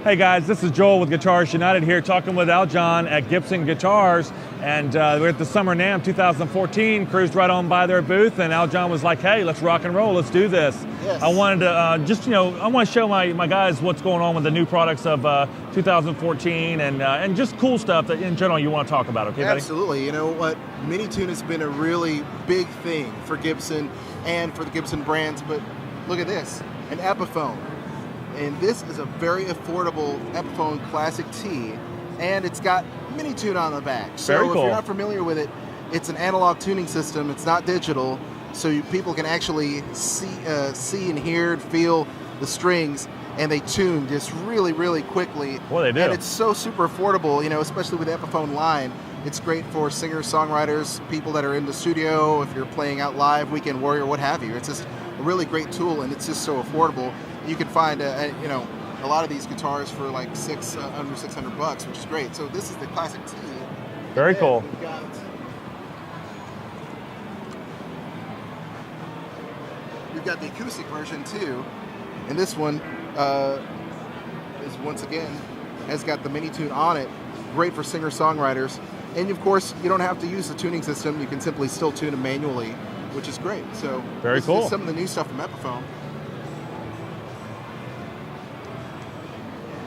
Hey guys, this is Joel with Guitars United here talking with Al John at Gibson Guitars, and we're at the Summer NAMM 2014, cruised right on by their booth, and Al John was like, hey, let's rock and roll, let's do this. Yes. I wanted to I want to show my guys what's going on with the new products of 2014 and just cool stuff that in general you want to talk about, okay buddy? Absolutely. You know what, minitune has been a really big thing for Gibson and for the Gibson brands, but look at this, an Epiphone. And this is a very affordable Epiphone Classic T, and it's got minitune on the back. So Very cool. If you're not familiar with it, it's an analog tuning system. It's not digital, so people can actually see and hear and feel the strings, and they tune just really, really quickly. Well, they do. And it's so super affordable, you know, especially with the Epiphone line. It's great for singers, songwriters, people that are in the studio, if you're playing out live, weekend warrior, what have you. It's just a really great tool, and it's just so affordable. You can find, you know, a lot of these guitars for like under $600, which is great. So this is the Classic T. Very cool. We've got the acoustic version too, and this one is once again has got the minitune on it. Great for singer-songwriters, and of course you don't have to use the tuning system. You can simply still tune them manually, which is great. So Very this cool. is some of the new stuff from Epiphone.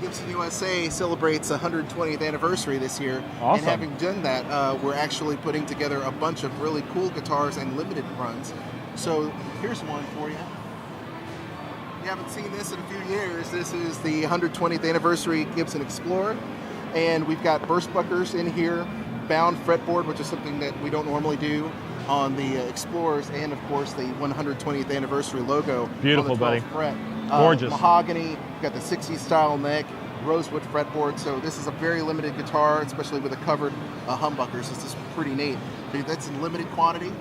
Gibson USA celebrates 120th anniversary this year. Awesome. And having done that, we're actually putting together a bunch of really cool guitars and limited runs. So here's one for you. You haven't seen this in a few years. This is the 120th anniversary Gibson Explorer. And we've got burstbuckers in here, bound fretboard, which is something that we don't normally do on the Explorers, and of course the 120th anniversary logo. Beautiful, on the 12th buddy. fret. Gorgeous. Mahogany, got the 60s style neck, rosewood fretboard. So this is a very limited guitar, especially with a covered humbucker. So this is pretty neat. That's in limited quantity.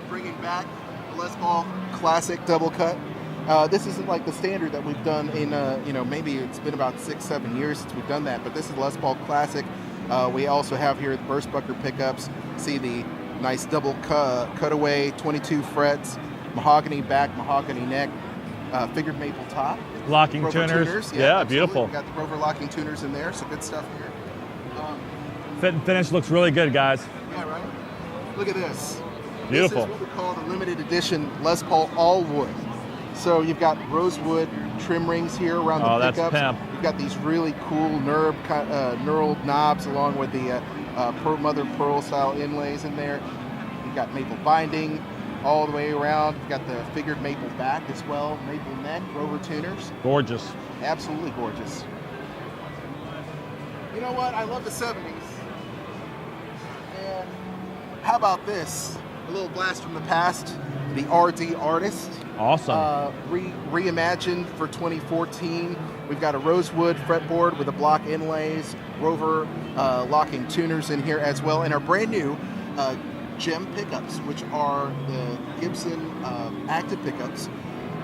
Bringing back a Les Paul Classic double cut. This isn't like the standard that we've done in, you know, maybe it's been about 6-7 years since we've done that, but this is Les Paul Classic. We also have here the burstbucker pickups. See the nice double cutaway, 22 frets, mahogany back, mahogany neck, figured maple top. Locking Rover tuners. Yeah, Yeah, beautiful. We've got the Rover locking tuners in there, so good stuff here. Fit and finish looks really good, guys. Yeah, right? Look at this. Beautiful. This is what we call the limited edition Les Paul all wood. So you've got rosewood trim rings here around the that's pickups. pimp. You've got these really cool knurled knobs along with the mother of pearl style inlays in there. You've got maple binding all the way around. You've got the figured maple back as well, maple neck, Rover tuners. Gorgeous. Absolutely gorgeous. You know what? I love the 70s. And how about this? A little blast from the past. The RD Artist. Awesome. Reimagined for 2014. We've got a rosewood fretboard with a block inlays, Rover locking tuners in here as well, and our brand new gem pickups, which are the Gibson active pickups.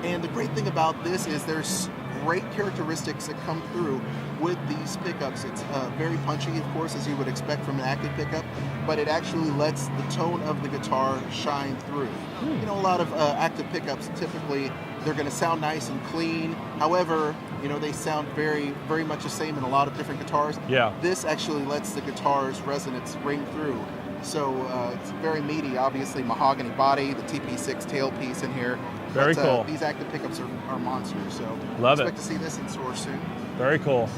And the great thing about this is there's great characteristics that come through with these pickups. It's very punchy, of course, as you would expect from an active pickup, but it actually lets the tone of the guitar shine through. You know, a lot of active pickups, typically, they're going to sound nice and clean. However, you know, they sound very, very much the same in a lot of different guitars. Yeah. This actually lets the guitar's resonance ring through. So it's very meaty, obviously, mahogany body, the TP6 tailpiece in here. Very cool. These active pickups are monsters, so Love it. expect to see this in store soon. Very cool.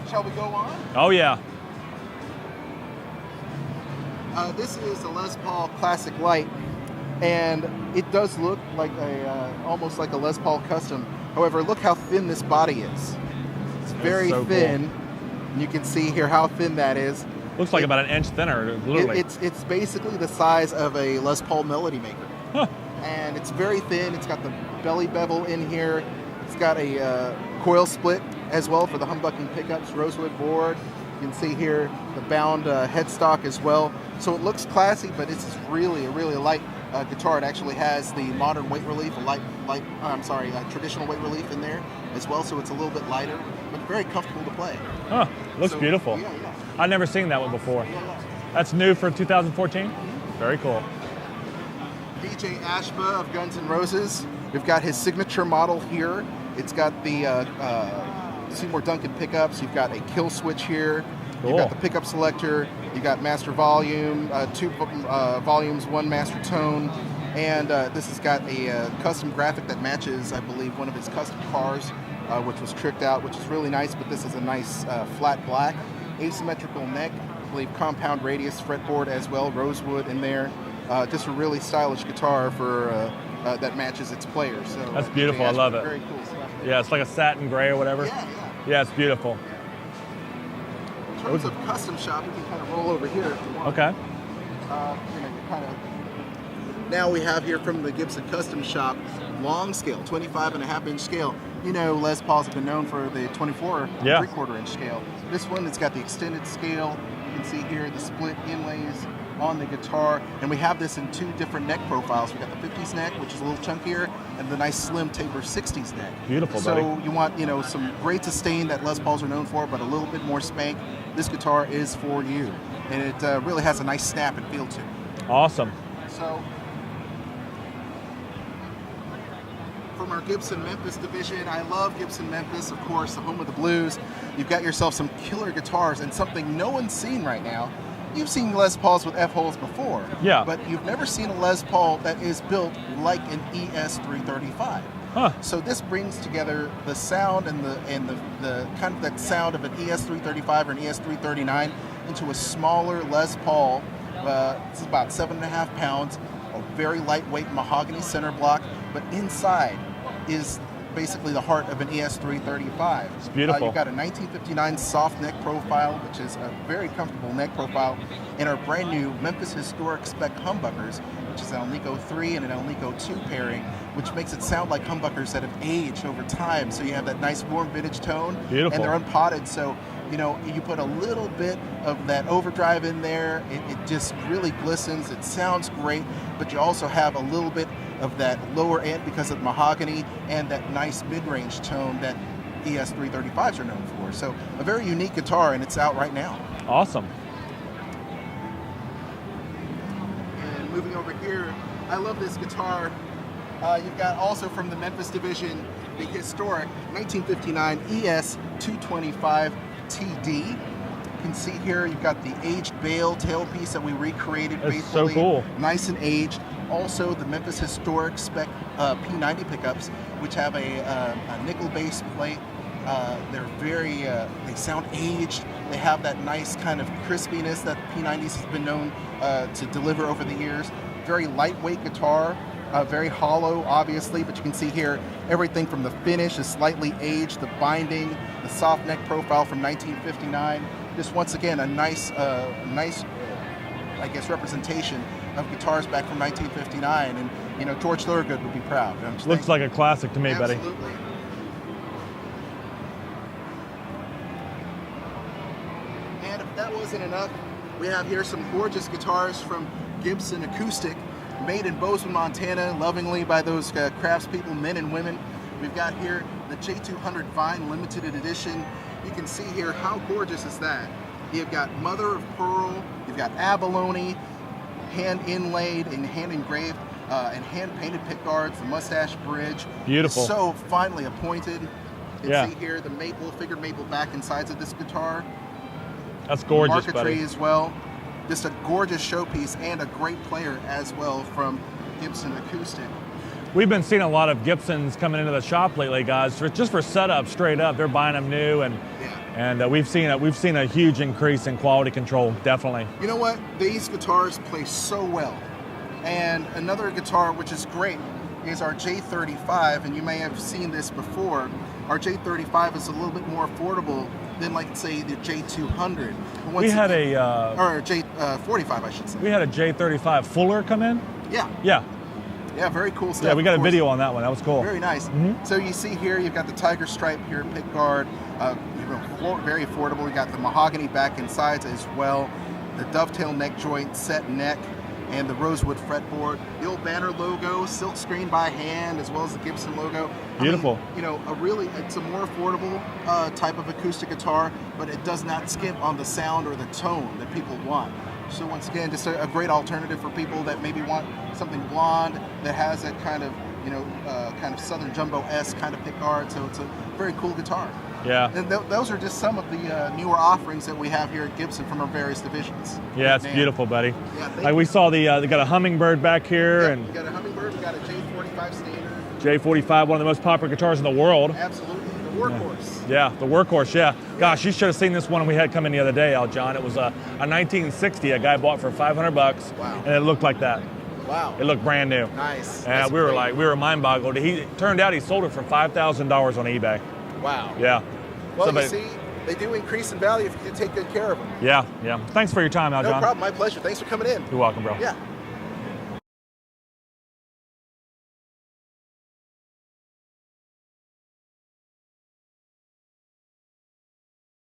Shall we go on? Oh yeah. This is a Les Paul Classic Light, and it does look like almost like a Les Paul Custom. However, look how thin this body is. It's very so thin. And you can see here how thin that is. Looks like about an inch thinner, literally. It's basically the size of a Les Paul Melody Maker. Huh. And it's very thin. It's got the belly bevel in here. It's got a coil split as well for the humbucking pickups, rosewood board. You can see here the bound headstock as well. So it looks classy, but it's just really a light guitar. It actually has the modern weight relief, traditional weight relief in there as well. So it's a little bit lighter, but very comfortable to play. Huh. Looks beautiful. Yeah. I've never seen that one before. That's new for 2014? Very cool. BJ Ashba of Guns N' Roses. We've got his signature model here. It's got the Seymour Duncan pickups. You've got a kill switch here. Cool. You've got the pickup selector. You've got master volume, 2 volumes, 1 master tone. And this has got a custom graphic that matches, I believe, one of his custom cars, which was tricked out, which is really nice, but this is a nice flat black. Asymmetrical neck, I believe compound radius fretboard as well, rosewood in there. Just a really stylish guitar for that matches its players. So that's beautiful. I love it. Very cool stuff. Yeah, it's like a satin gray or whatever. Yeah. Yeah, it's beautiful. In terms of custom shop, you can kind of roll over here if you want. Okay. Now we have here from the Gibson Custom Shop, long scale, 25.5-inch scale. You know, Les Pauls have been known for the 24 3/4-inch scale. This one, it's got the extended scale. You can see here the split inlays on the guitar, and we have this in 2 different neck profiles. We've got the 50s neck, which is a little chunkier, and the nice slim taper 60s neck. Beautiful, buddy. So you want, you know, some great sustain that Les Pauls are known for, but a little bit more spank. This guitar is for you, and it really has a nice snap and feel to it. Awesome. So, from our Gibson Memphis division, I love Gibson Memphis, of course, the home of the blues. You've got yourself some killer guitars and something no one's seen right now. You've seen Les Pauls with F-holes before, but you've never seen a Les Paul that is built like an ES335. Huh. So this brings together the sound and the kind of that sound of an ES335 or an ES339 into a smaller Les Paul. It's about 7.5 pounds, a very lightweight mahogany center block, but inside is basically the heart of an ES335. It's beautiful. You've got a 1959 soft neck profile, which is a very comfortable neck profile, and our brand new Memphis Historic Spec humbuckers, which is an Alnico 3 and an Alnico 2 pairing, which makes it sound like humbuckers that have aged over time. So you have that nice warm vintage tone. Beautiful. And they're unpotted, so you know, you put a little bit of that overdrive in there, it just really glistens, it sounds great, but you also have a little bit of that lower end because of mahogany and that nice mid-range tone that ES335s are known for. So a very unique guitar, and it's out right now. Awesome. And moving over here, I love this guitar. You've got also from the Memphis division, the historic 1959 ES225 TD. You can see here you've got the aged bale tailpiece that we recreated That's faithfully. so cool. Nice and aged. Also the Memphis Historic Spec P90 pickups, which have a nickel base plate. They're very, they sound aged. They have that nice kind of crispiness that P90s has been known to deliver over the years. Very lightweight guitar. Very hollow, obviously, but you can see here everything from the finish is slightly aged, the binding, the soft neck profile from 1959. Just once again, a nice, I guess, representation of guitars back from 1959. And you know, George Thorogood would be proud. Looks like a classic to me, buddy. Absolutely. And if that wasn't enough, we have here some gorgeous guitars from Gibson Acoustic, made in Bozeman, Montana, lovingly by those craftspeople, men and women. We've got here the J200 Vine Limited Edition. You can see here how gorgeous is that. You've got mother of pearl, you've got abalone, hand inlaid and hand engraved and hand painted pick guards, the mustache bridge. Beautiful. It's so finely appointed. You Yeah. can see here the maple, figured maple back and sides of this guitar. That's gorgeous, Marquetry buddy. as well. Just a gorgeous showpiece and a great player as well from Gibson Acoustic. We've been seeing a lot of Gibsons coming into the shop lately, guys, just for setup, straight up. They're buying them new, and we've seen a huge increase in quality control, definitely. You know what? These guitars play so well. And another guitar which is great is our J35, and you may have seen this before. Our J35 is a little bit more affordable than, like, say, the J200. We had or J45, I should say. We had a J35 Fuller come in. Yeah. Yeah. Yeah, very cool stuff. Yeah, we got a video on that one. That was cool. Very nice. So you see here, you've got the tiger stripe here, pick guard, very affordable. You got the mahogany back and sides as well, the dovetail neck joint, set neck, and the rosewood fretboard. The old banner logo, silk screen by hand, as well as the Gibson logo. Beautiful. I mean, it's a more affordable type of acoustic guitar, but it does not skimp on the sound or the tone that people want. So once again, just a great alternative for people that maybe want something blonde that has that kind of, kind of Southern Jumbo-esque kind of pickguard. So it's a very cool guitar. Yeah. And those are just some of the newer offerings that we have here at Gibson from our various divisions. Yeah, it's beautiful, buddy. Yeah, like we saw they got a Hummingbird back here, yeah, and we got a Hummingbird. We got a J45 standard. J45, one of the most popular guitars in the world. Absolutely, the workhorse. Yeah, the workhorse. Yeah. Gosh, you should have seen this one we had come in the other day, Al John. It was a 1960 a guy bought for $500. Wow. And it looked like that. Wow. It looked brand new. Nice. And we were mind boggled. Turned out he sold it for $5,000 on eBay. Wow. Yeah. Well, you see, they do increase in value if you take good care of them. Yeah, yeah. Thanks for your time, Al John. No problem. My pleasure. Thanks for coming in. You're welcome, bro. Yeah.